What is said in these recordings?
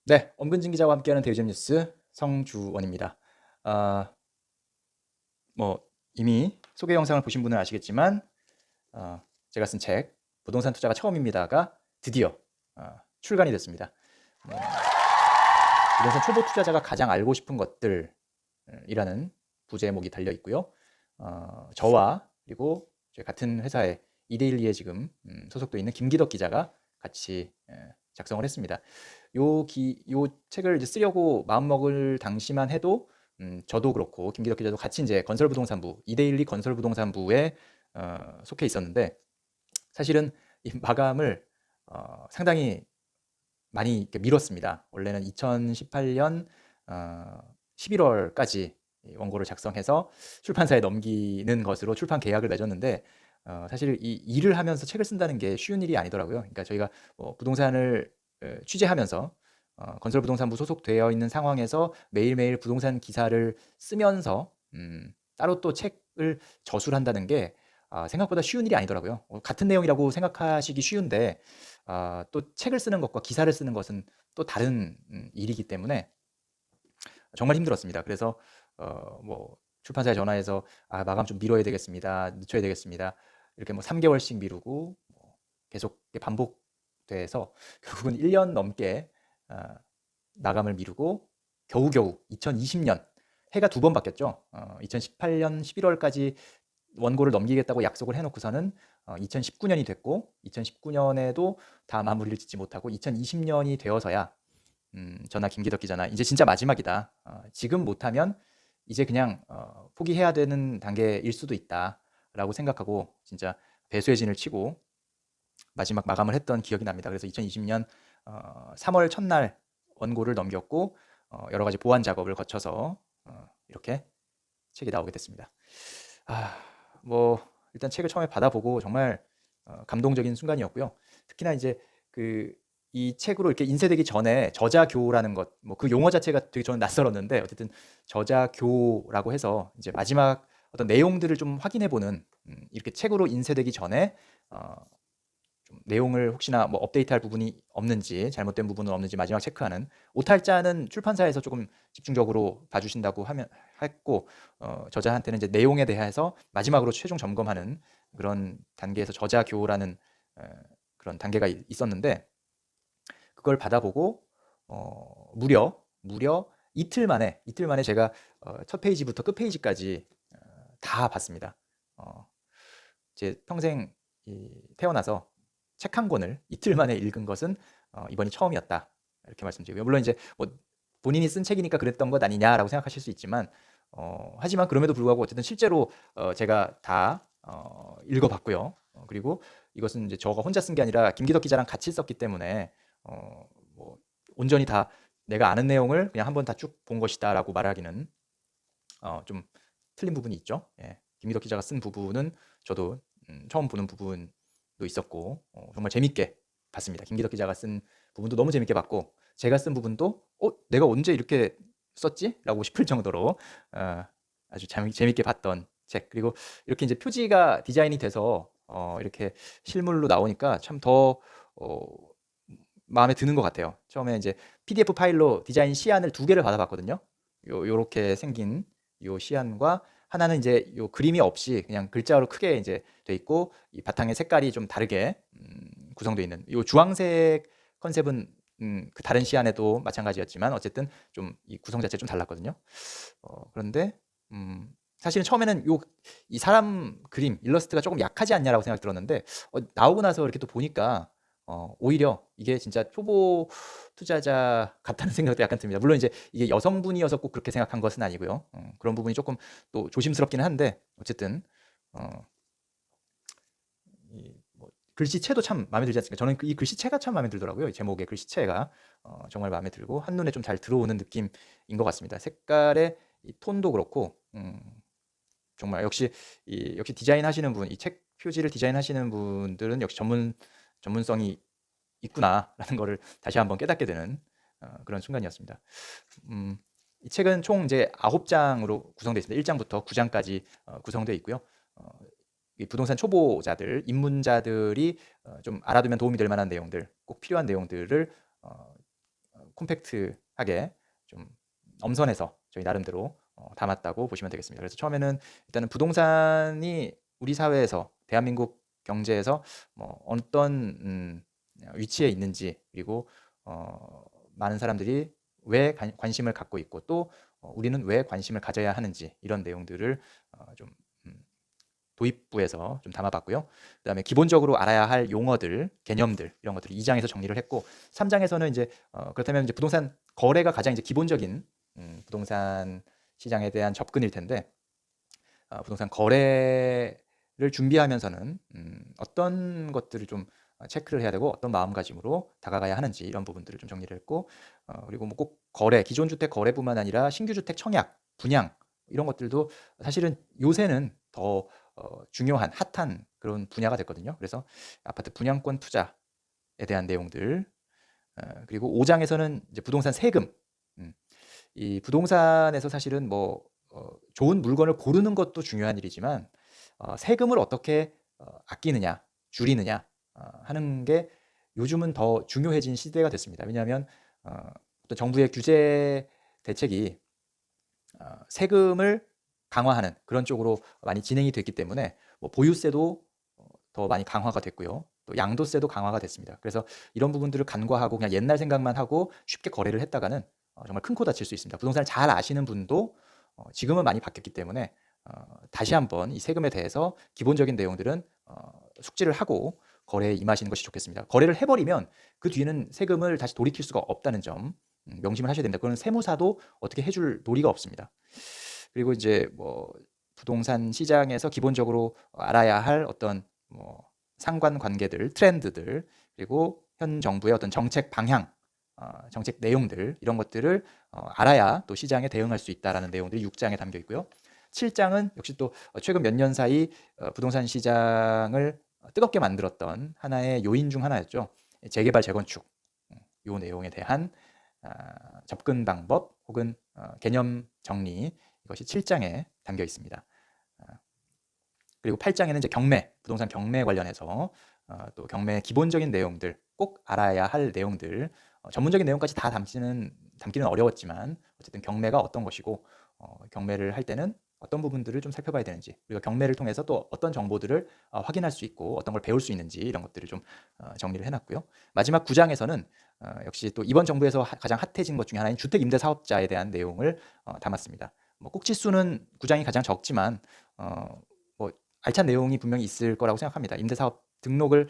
네, 엄근진 기자와 함께하는 대우점 뉴스 성주원입니다. 아, 뭐 이미 소개 영상을 보신 분은 아시겠지만 제가 쓴 책 부동산 투자가 처음입니다가 드디어 출간이 됐습니다. 네, 부동산 초보 투자자가 가장 알고 싶은 것들이라는 부제목이 달려 있고요. 저와 그리고 저희 같은 회사의 이데일리에 지금 소속돼 있는 김기덕 기자가 같이 작성을 했습니다. 요 책을 이제 쓰려고 마음먹을 당시만 해도 저도 그렇고 김기덕 기자도 같이 이제 건설부동산부 이데일리 건설부동산부에 속해 있었는데 사실은 이 마감을 상당히 많이 이렇게 미뤘습니다. 원래는 2018년 11월까지 원고를 작성해서 출판사에 넘기는 것으로 출판 계약을 맺었는데 사실 이 일을 하면서 책을 쓴다는 게 쉬운 일이 아니더라고요. 그러니까 저희가 부동산을 취재하면서 건설부동산부 소속되어 있는 상황에서 매일매일 부동산 기사를 쓰면서 따로 또 책을 저술한다는 게 생각보다 쉬운 일이 아니더라고요. 같은 내용이라고 생각하시기 쉬운데 또 책을 쓰는 것과 기사를 쓰는 것은 또 다른 일이기 때문에 정말 힘들었습니다. 그래서 뭐 출판사에 전화해서 마감 좀 미뤄야 되겠습니다. 늦춰야 되겠습니다. 이렇게 뭐 3개월씩 미루고 계속 반복돼서 결국은 1년 넘게 마감을 미루고 겨우겨우 2020년 해가 2번 바뀌었죠. 2018년 11월까지 원고를 넘기겠다고 약속을 해놓고서는 2019년이 됐고 2019년에도 다 마무리를 짓지 못하고 2020년이 되어서야 저나 김기덕 기자나 이제 진짜 마지막이다. 지금 못하면 이제 그냥 포기해야 되는 단계일 수도 있다라고 생각하고 진짜 배수의 진을 치고 마지막 마감을 했던 기억이 납니다. 그래서 2020년 3월 첫날 원고를 넘겼고 여러 가지 보완 작업을 거쳐서 이렇게 책이 나오게 됐습니다. 뭐 일단 책을 처음에 받아보고 정말 감동적인 순간이었고요. 특히나 이제 이 책으로 이렇게 인쇄되기 전에 저자교라는 것, 뭐 그 용어 자체가 되게 저는 낯설었는데 어쨌든 저자교라고 해서 이제 마지막 어떤 내용들을 좀 확인해보는 이렇게 책으로 인쇄되기 전에 좀 내용을 혹시나 뭐 업데이트할 부분이 없는지 잘못된 부분은 없는지 마지막 체크하는 오탈자는 출판사에서 조금 집중적으로 봐주신다고 하면 했고 저자한테는 이제 내용에 대해서 마지막으로 최종 점검하는 그런 단계에서 저자교라는 그런 단계가 있었는데 그걸 받아보고 무려 이틀 만에 제가 첫 페이지부터 끝 페이지까지 다 봤습니다. 제 평생 태어나서 책 한 권을 이틀 만에 읽은 것은 이번이 처음이었다. 이렇게 말씀드리고요. 물론 이제 뭐 본인이 쓴 책이니까 그랬던 것 아니냐라고 생각하실 수 있지만 하지만 그럼에도 불구하고 어쨌든 실제로 제가 다 읽어봤고요. 그리고 이것은 이제 저가 혼자 쓴 게 아니라 김기덕 기자랑 같이 썼기 때문에 뭐 온전히 다 내가 아는 내용을 그냥 한번 다 쭉 본 것이다라고 말하기는 좀 틀린 부분이 있죠. 예. 김기덕 기자가 쓴 부분은 저도 처음 보는 부분도 있었고 정말 재밌게 봤습니다. 김기덕 기자가 쓴 부분도 너무 재밌게 봤고 제가 쓴 부분도 내가 언제 이렇게 썼지? 라고 싶을 정도로 아주 재밌게 봤던 책. 그리고 이렇게 이제 표지가 디자인이 돼서 이렇게 실물로 나오니까 참 더 마음에 드는 것 같아요. 처음에 이제 PDF 파일로 디자인 시안을 2개를 받아봤거든요. 요렇게 생긴 요 시안과 하나는 이제 요 그림이 없이 그냥 글자로 크게 이제 돼 있고 이 바탕의 색깔이 좀 다르게 구성되어 있는 요 주황색 컨셉은 그 다른 시안에도 마찬가지였지만 어쨌든 좀 이 구성 자체가 좀 달랐거든요. 그런데 사실은 처음에는 이 사람 그림 일러스트가 조금 약하지 않냐라고 생각이 들었는데 나오고 나서 이렇게 또 보니까 오히려 이게 진짜 초보 투자자 같다는 생각도 약간 듭니다. 물론 이제 이게 여성분이어서 꼭 그렇게 생각한 것은 아니고요. 그런 부분이 조금 또 조심스럽기는 한데 어쨌든 뭐 글씨체도 참 마음에 들지 않습니까? 저는 이 글씨체가 참 마음에 들더라고요. 이 제목의 글씨체가 정말 마음에 들고 한눈에 좀 잘 들어오는 느낌인 것 같습니다. 색깔의 이 톤도 그렇고 정말 역시 디자인 하시는 분, 이 책 표지를 디자인하시는 분들은 역시 전문성이 있구나라는 거를 다시 한번 깨닫게 되는 그런 순간이었습니다. 이 책은 총 이제 9장으로 구성되어 있습니다. 1장부터 9장까지 구성되어 있고요. 이 부동산 초보자들, 입문자들이 좀 알아두면 도움이 될 만한 내용들, 꼭 필요한 내용들을 콤팩트하게 좀 엄선해서 저희 나름대로 담았다고 보시면 되겠습니다. 그래서 처음에는 일단은 부동산이 우리 사회에서 대한민국 경제에서 뭐 어떤 위치에 있는지, 그리고 많은 사람들이 왜 관심을 갖고 있고, 또 우리는 왜 관심을 가져야 하는지, 이런 내용들을 좀 도입부에서 좀 담아봤고요. 그다음에 기본적으로 알아야 할 용어들, 개념들, 이런 것들을 2장에서 정리를 했고, 3장에서는 이제 그렇다면 이제 부동산 거래가 가장 이제 기본적인 부동산 시장에 대한 접근일 텐데, 부동산 거래를 준비하면서는 어떤 것들을 좀 체크를 해야 되고, 어떤 마음가짐으로 다가가야 하는지, 이런 부분들을 좀 정리를 했고, 그리고 뭐 꼭 거래, 기존 주택 거래뿐만 아니라 신규 주택 청약, 분양, 이런 것들도 사실은 요새는 더 중요한 핫한 그런 분야가 됐거든요. 그래서 아파트 분양권 투자에 대한 내용들, 그리고 5장에서는 이제 부동산 세금, 이 부동산에서 사실은 뭐 좋은 물건을 고르는 것도 중요한 일이지만, 세금을 어떻게 아끼느냐, 줄이느냐 하는 게 요즘은 더 중요해진 시대가 됐습니다. 왜냐하면 어떤 정부의 규제 대책이 세금을 강화하는 그런 쪽으로 많이 진행이 됐기 때문에, 뭐 보유세도 더 많이 강화가 됐고요. 또 양도세도 강화가 됐습니다. 그래서 이런 부분들을 간과하고 그냥 옛날 생각만 하고 쉽게 거래를 했다가는 정말 큰 코 다칠 수 있습니다. 부동산을 잘 아시는 분도 지금은 많이 바뀌었기 때문에 다시 한번 이 세금에 대해서 기본적인 내용들은 숙지를 하고 거래에 임하시는 것이 좋겠습니다. 거래를 해버리면 그 뒤에는 세금을 다시 돌이킬 수가 없다는 점 명심을 하셔야 됩니다. 그건 세무사도 어떻게 해줄 도리가 없습니다. 그리고 이제 뭐 부동산 시장에서 기본적으로 알아야 할 어떤 뭐 상관관계들, 트렌드들, 그리고 현 정부의 어떤 정책 방향, 정책 내용들, 이런 것들을 알아야 또 시장에 대응할 수 있다라는 내용들이 6장에 담겨 있고요. 7장은 역시 또 최근 몇 년 사이 부동산 시장을 뜨겁게 만들었던 하나의 요인 중 하나였죠. 재개발, 재건축. 이 내용에 대한 접근 방법 혹은 개념 정리, 이것이 7장에 담겨 있습니다. 그리고 8장에는 이제 경매, 부동산 경매 관련해서 또 경매의 기본적인 내용들, 꼭 알아야 할 내용들, 전문적인 내용까지 다 담기는 어려웠지만 어쨌든 경매가 어떤 것이고, 경매를 할 때는 어떤 부분들을 좀 살펴봐야 되는지, 그리고 경매를 통해서 또 어떤 정보들을 확인할 수 있고 어떤 걸 배울 수 있는지, 이런 것들을 좀 정리를 해놨고요. 마지막 9장에서는 역시 또 이번 정부에서 가장 핫해진 것 중에 하나인 주택임대사업자에 대한 내용을 담았습니다. 뭐 꼭지수는 9장이 가장 적지만 뭐 알찬 내용이 분명히 있을 거라고 생각합니다. 임대사업 등록을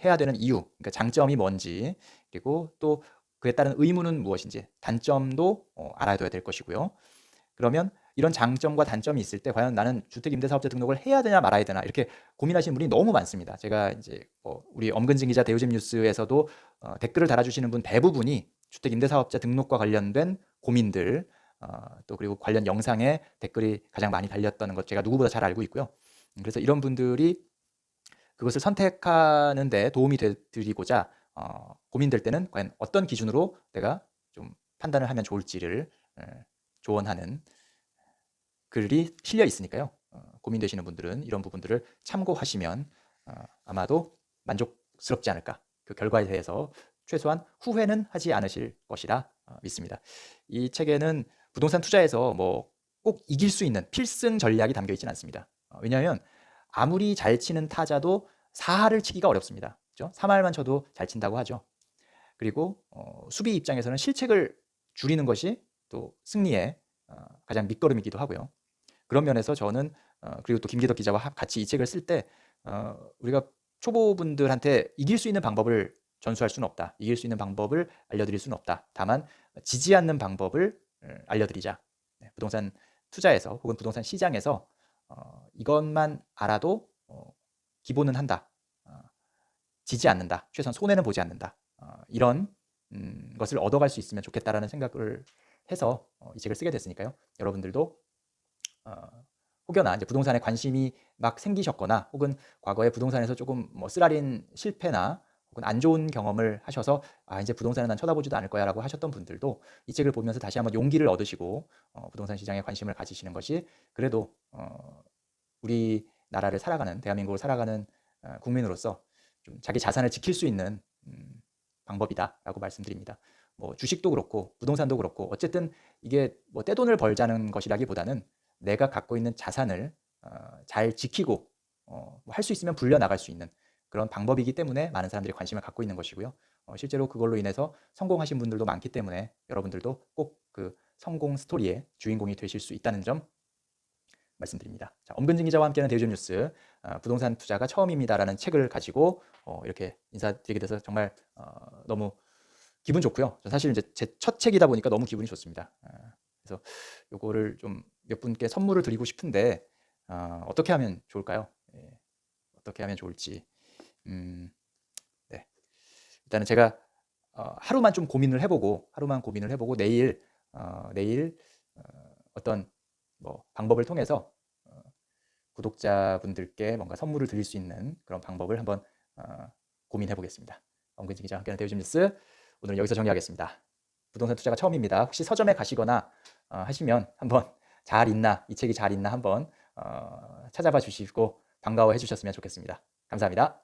해야 되는 이유, 그러니까 장점이 뭔지, 그리고 또 그에 따른 의무는 무엇인지, 단점도 알아둬야 될 것이고요. 그러면 이런 장점과 단점이 있을 때 과연 나는 주택임대사업자 등록을 해야 되나 말아야 되나, 이렇게 고민하시는 분이 너무 많습니다. 제가 이제 우리 엄근진 기자 대우집 뉴스에서도 댓글을 달아주시는 분 대부분이 주택임대사업자 등록과 관련된 고민들, 또 그리고 관련 영상에 댓글이 가장 많이 달렸다는 것 제가 누구보다 잘 알고 있고요. 그래서 이런 분들이 그것을 선택하는 데 도움이 드리고자 고민될 때는 과연 어떤 기준으로 내가 좀 판단을 하면 좋을지를 조언하는 글이 실려 있으니까요. 고민되시는 분들은 이런 부분들을 참고하시면 아마도 만족스럽지 않을까, 그 결과에 대해서 최소한 후회는 하지 않으실 것이라 믿습니다. 이 책에는 부동산 투자에서 뭐 꼭 이길 수 있는 필승 전략이 담겨 있지는 않습니다. 왜냐하면 아무리 잘 치는 타자도 4할을 치기가 어렵습니다. 그렇죠? 3할만 쳐도 잘 친다고 하죠. 그리고 수비 입장에서는 실책을 줄이는 것이 또 승리의 가장 밑거름이기도 하고요. 그런 면에서 저는 그리고 또 김기덕 기자와 같이 이 책을 쓸 때 우리가 초보분들한테 이길 수 있는 방법을 전수할 수는 없다, 이길 수 있는 방법을 알려드릴 수는 없다, 다만 지지 않는 방법을 알려드리자. 부동산 투자에서 혹은 부동산 시장에서 이것만 알아도 기본은 한다, 지지 않는다, 최소한 손해는 보지 않는다, 이런 것을 얻어갈 수 있으면 좋겠다라는 생각을 해서 이 책을 쓰게 됐으니까요. 여러분들도 혹여나 이제 부동산에 관심이 막 생기셨거나, 혹은 과거에 부동산에서 조금 뭐 쓰라린 실패나 혹은 안 좋은 경험을 하셔서 이제 부동산은 난 쳐다보지도 않을 거야 라고 하셨던 분들도 이 책을 보면서 다시 한번 용기를 얻으시고 부동산 시장에 관심을 가지시는 것이 그래도 우리나라를 살아가는, 대한민국을 살아가는 국민으로서 좀 자기 자산을 지킬 수 있는 방법이다 라고 말씀드립니다. 뭐 주식도 그렇고 부동산도 그렇고 어쨌든 이게 뭐 떼돈을 벌자는 것이라기보다는 내가 갖고 있는 자산을 잘 지키고 뭐 할 수 있으면 불려 나갈 수 있는 그런 방법이기 때문에 많은 사람들이 관심을 갖고 있는 것이고요. 실제로 그걸로 인해서 성공하신 분들도 많기 때문에 여러분들도 꼭 그 성공 스토리의 주인공이 되실 수 있다는 점 말씀드립니다. 자, 엄근진 기자와 함께하는 대우존 뉴스 부동산 투자가 처음입니다라는 책을 가지고 이렇게 인사드리게 돼서 정말 너무 기분 좋고요. 사실 이제 제 첫 책이다 보니까 너무 기분이 좋습니다. 그래서 요거를 좀 몇 분께 선물을 드리고 싶은데 어떻게 하면 좋을까요? 예, 어떻게 하면 좋을지. 네. 일단은 제가 하루만 좀 고민을 해보고 내일 어떤 뭐 방법을 통해서 구독자분들께 뭔가 선물을 드릴 수 있는 그런 방법을 한번 고민해 보겠습니다. 엄근진 기자와 함께하는 대우존 뉴스 오늘은 여기서 정리하겠습니다. 부동산 투자가 처음입니다. 혹시 서점에 가시거나 하시면 한번 잘 있나, 이 책이 잘 있나 한번 찾아봐 주시고 반가워해 주셨으면 좋겠습니다. 감사합니다.